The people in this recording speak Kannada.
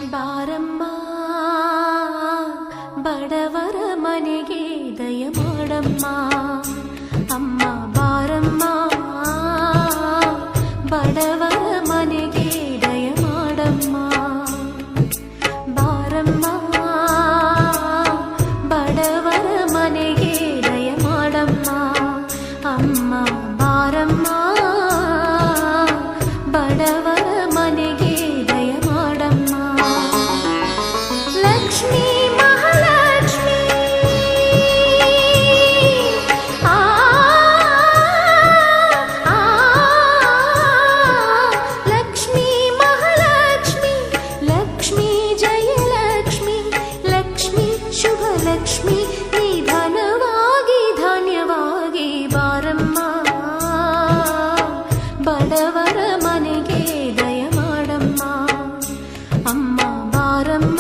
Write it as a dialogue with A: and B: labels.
A: ಬಾರಮ್ಮ ಬಡವರ ಮನೆಗೆ ದಯ ಮಾಡಮ್ಮ ಅಮ್ಮ ಬಾರಮ್ಮ ಬಡವರ ಮನೆಗೆ ದಯ ಮಾಡಮ್ಮ ಬಾರಮ್ಮ ಬಡವರ ಮನೆಗೆ ದಯ ಮಾಡಮ್ಮ ಅಮ್ಮ ಬಾರಮ್ಮ ಬಡವರ ಮನೆಗೆ ದಯ ಮಾಡಮ್ಮ ಲಕ್ಷ್ಮೀ ಮಹಾಲಕ್ಷ್ಮೀ ಲಕ್ಷ್ಮೀ ಮಹಾಲಕ್ಷ್ಮಿ ಲಕ್ಷ್ಮೀ ಜಯಲಕ್ಷ್ಮಿ ಲಕ್ಷ್ಮೀ ಶುಭ ಲಕ್ಷ್ಮಿ ನಿಧನವಾಗಿ ಧಾನ್ಯವಾಗಿ ಬಾರಮ್ಮ ಬಡವರ ಮನೆಗೆ ದಯ ಮಾಡಮ್ಮ ಅಮ್ಮ ಬಾರಮ್ಮ